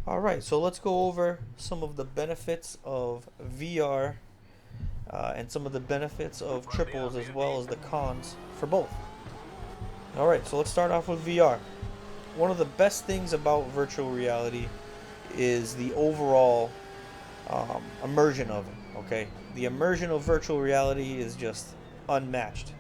Alright, so let's go over some of the benefits of VR and some of the benefits of triples as well as the cons for both. Alright, so let's start off with VR. One of the best things about virtual reality is the overall immersion of it, okay? The immersion of virtual reality is just unmatched.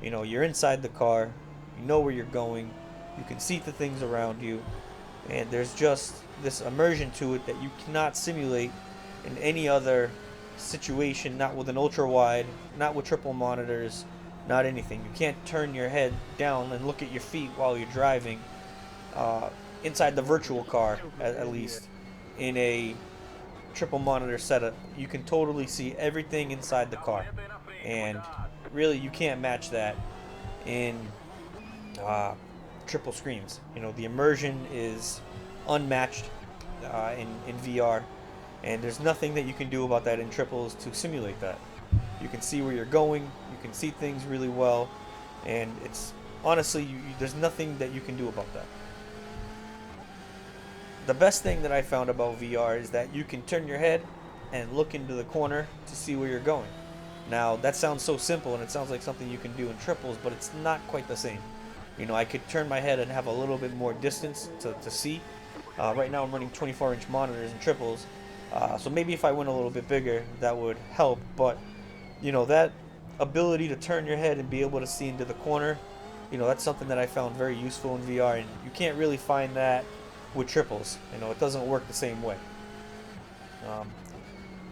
You know, you're inside the car, you know where you're going, you can see the things around you, and there's just this immersion to it that you cannot simulate in any other situation, not with an ultra wide, not with triple monitors, not anything. You can't turn your head down and look at your feet while you're driving uh, inside the virtual car, at least in a triple monitor setup. You can totally see everything inside the car, and really you can't match that in uh, triple screens. You know, the immersion is unmatched in VR, and there's nothing that you can do about that in triples to simulate that. You can see where you're going, you can see things really well, and it's honestly, there's nothing that you can do about that. The best thing that I found about VR is that you can turn your head and look into the corner to see where you're going. Now, that sounds so simple and it sounds like something you can do in triples, but it's not quite the same. You know, I could turn my head and have a little bit more distance to see. Right now I'm running 24-inch monitors in triples, so maybe if I went a little bit bigger, that would help. But, you know, that ability to turn your head and be able to see into the corner, you know, that's something that I found very useful in VR, and you can't really find that with triples. You know, it doesn't work the same way. Um,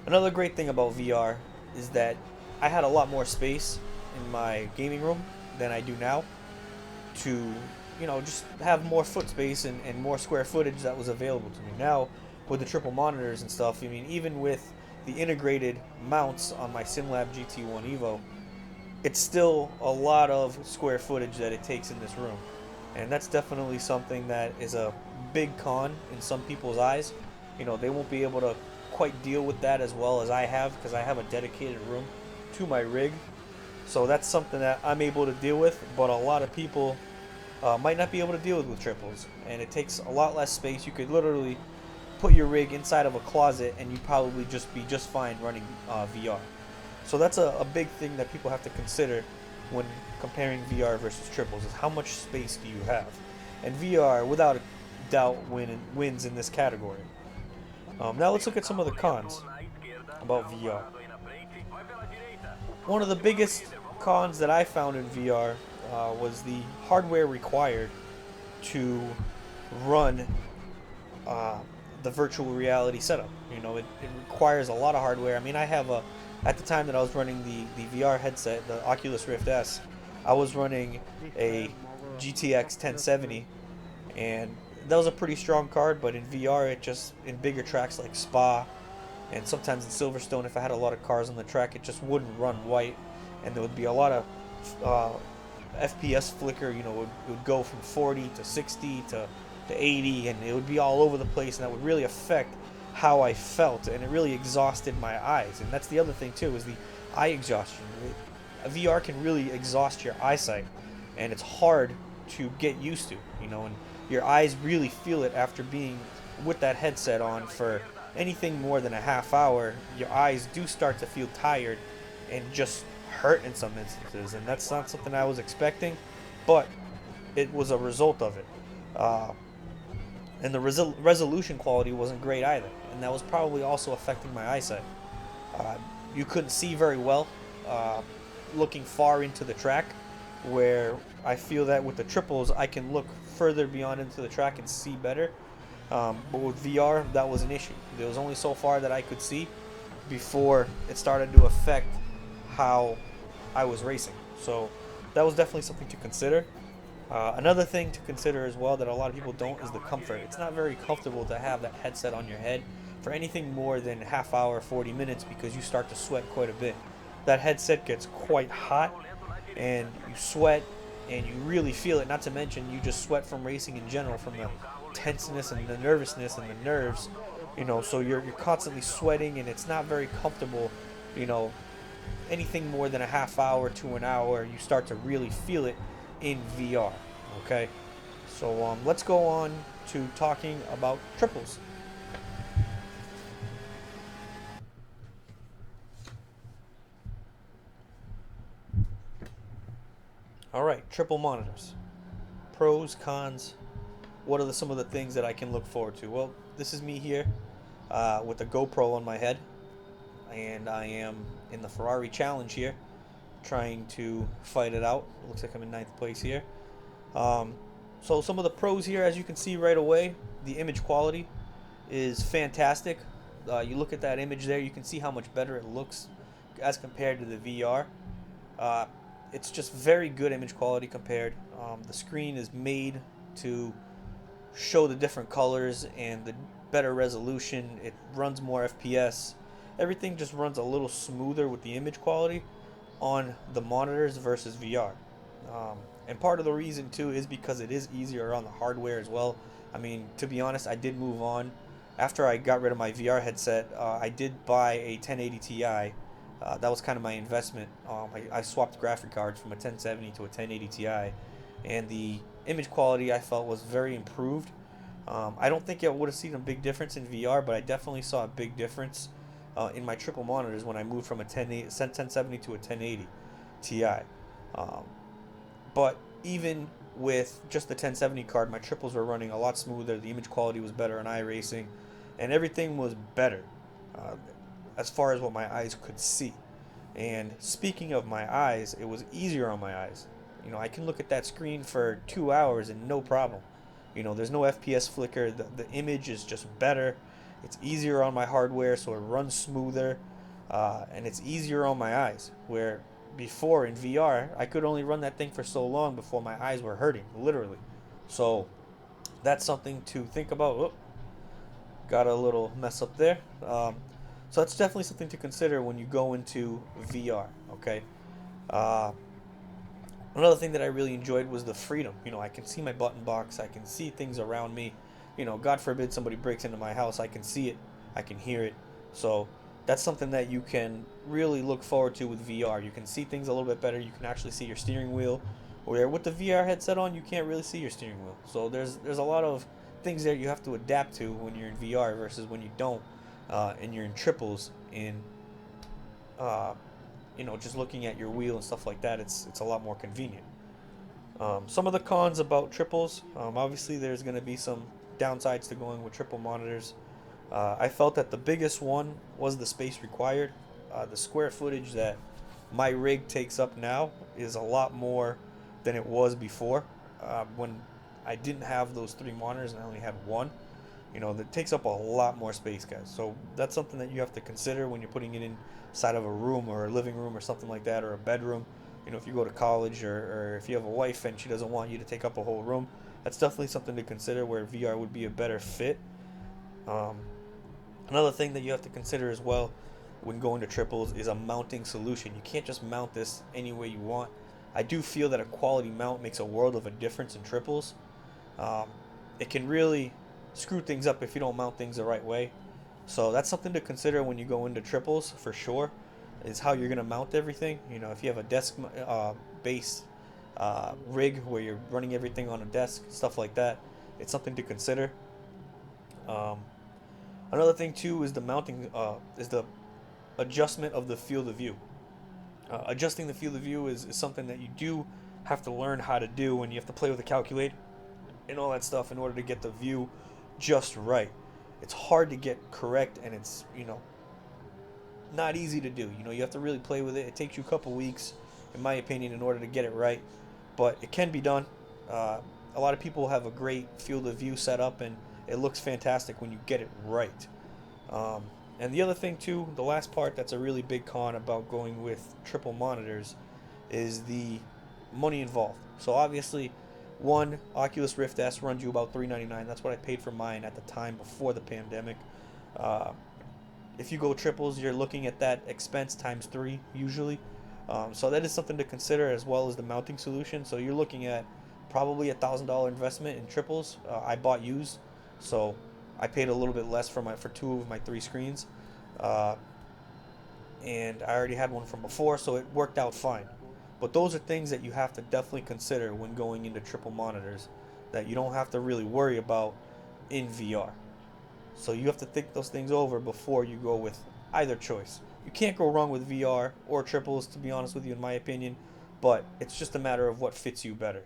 Another great thing about VR is that I had a lot more space in my gaming room than I do now to, you know, just have more foot space and more square footage that was available to me. Now, with the triple monitors and stuff, I mean, even with the integrated mounts on my SimLab GT1 Evo, it's still a lot of square footage that it takes in this room. And that's definitely something that is a big con in some people's eyes. You know, they won't be able to quite deal with that as well as I have because I have a dedicated room to my rig. So that's something that I'm able to deal with, but a lot of people might not be able to deal with triples. And it takes a lot less space. You could literally put your rig inside of a closet and you'd probably just be just fine running VR. So that's a big thing that people have to consider when comparing VR versus triples is how much space do you have? And VR, without a doubt, wins in this category. Now let's look at some of the cons about VR. One of the biggest cons that I found in VR was the hardware required to run uh, the virtual reality setup. You know, it requires a lot of hardware. I mean, at the time that I was running the VR headset, the Oculus Rift S, I was running a GTX 1070, and that was a pretty strong card. But in VR, it just in bigger tracks like Spa, and sometimes in Silverstone, if I had a lot of cars on the track, it just wouldn't run white, and there would be a lot of uh, FPS flicker. You know, it would go from 40 to 60 to 80, and it would be all over the place, and that would really affect how I felt, and it really exhausted my eyes. And that's the other thing too, is the eye exhaustion. VR can really exhaust your eyesight, and it's hard to get used to, you know, and your eyes really feel it after being with that headset on for anything more than a half hour. Your eyes do start to feel tired and just hurt in some instances, and that's not something I was expecting, but it was a result of it. Uh, and the resolution quality wasn't great either, and that was probably also affecting my eyesight. Uh, you couldn't see very well uh, looking far into the track, where I feel that with the triples I can look further beyond into the track and see better. But with VR, that was an issue. There was only so far that I could see before it started to affect how I was racing. So that was definitely something to consider. Another thing to consider as well that a lot of people don't is the comfort. It's not very comfortable to have that headset on your head for anything more than half hour, 40 minutes, because you start to sweat quite a bit. That headset gets quite hot, and you sweat, and you really feel it. Not to mention, you just sweat from racing in general, from the tenseness and the nervousness and the nerves. You know, so you're constantly sweating, and it's not very comfortable. You know, anything more than a half hour to an hour, you start to really feel it in VR. Okay, so let's go on to talking about triples. All right, triple monitors. Pros, cons. What are some of the things that I can look forward to? Well, this is me here with a GoPro on my head, and I am in the Ferrari Challenge here, trying to fight it out. It looks like I'm in ninth place here. Um, so some of the pros here, as you can see right away, the image quality is fantastic. You look at that image there, you can see how much better it looks as compared to the VR. Uh, it's just very good image quality compared. The screen is made to show the different colors and the better resolution. It runs more FPS. Everything just runs a little smoother with the image quality on the monitors versus VR. And part of the reason too is because it is easier on the hardware as well. I mean, to be honest, I did move on. After I got rid of my VR headset, I did buy a 1080 Ti. That was kind of my investment. I swapped graphic cards from a 1070 to a 1080 Ti, and the image quality I felt was very improved. I don't think I would have seen a big difference in VR, but I definitely saw a big difference in my triple monitors when I moved from a 1070 to a 1080 Ti. Um, but even with just the 1070 card, my triples were running a lot smoother. The image quality was better on iRacing, and everything was better uh, as far as what my eyes could see. And speaking of my eyes, it was easier on my eyes. I can look at that screen for 2 hours and no problem. There's no FPS flicker. The image is just better. It's easier on my hardware, so it runs smoother, and it's easier on my eyes. Where before in VR, I could only run that thing for so long before my eyes were hurting, literally. So that's something to think about. Oh, got a little mess up there. So that's definitely something to consider when you go into VR. Okay. Uh, Another thing that I really enjoyed was the freedom. I can see my button box. I can see things around me. God forbid somebody breaks into my house. I can see it. I can hear it. So that's something that you can really look forward to with VR. You can see things a little bit better. You can actually see your steering wheel. Where with the VR headset on, you can't really see your steering wheel. So there's a lot of things there you have to adapt to when you're in VR versus when you don't, and you're in triples in uh, just looking at your wheel and stuff like that, it's a lot more convenient. Some of the cons about triples, obviously there's going to be some downsides to going with triple monitors. I felt that the biggest one was the space required. The square footage that my rig takes up now is a lot more than it was before. When I didn't have those three monitors and I only had one, that takes up a lot more space, guys. So that's something that you have to consider when you're putting it inside of a room or a living room or something like that, or a bedroom. If you go to college, or if you have a wife and she doesn't want you to take up a whole room, that's definitely something to consider where VR would be a better fit. Um, Another thing that you have to consider as well when going to triples is a mounting solution. You can't just mount this any way you want. I do feel that a quality mount makes a world of a difference in triples. Um, it can really screw things up if you don't mount things the right way. So that's something to consider when you go into triples for sure, is how you're going to mount everything. If you have a desk base rig where you're running everything on a desk, stuff like that, it's something to consider. Um, Another thing too is the mounting, is the adjustment of the field of view. Adjusting the field of view is something that you do have to learn how to do, and you have to play with the calculator and all that stuff in order to get the view just right. It's hard to get correct, and it's not easy to do. You have to really play with it. It takes you a couple weeks, in my opinion, in order to get it right, but it can be done. A lot of people have a great field of view set up, and it looks fantastic when you get it right. And the other thing too, the last part that's a really big con about going with triple monitors is the money involved. So obviously, one Oculus Rift S runs you about $399. That's what I paid for mine at the time before the pandemic. Uh, if you go triples, you're looking at that expense times three usually. So that is something to consider, as well as the mounting solution. So you're looking at probably $1,000 investment in triples. I bought used, so I paid a little bit less for two of my three screens, uh, and I already had one from before, so it worked out fine. But those are things that you have to definitely consider when going into triple monitors that you don't have to really worry about in VR. So you have to think those things over before you go with either choice. You can't go wrong with VR or triples, to be honest with you, in my opinion. but it's just a matter of what fits you better.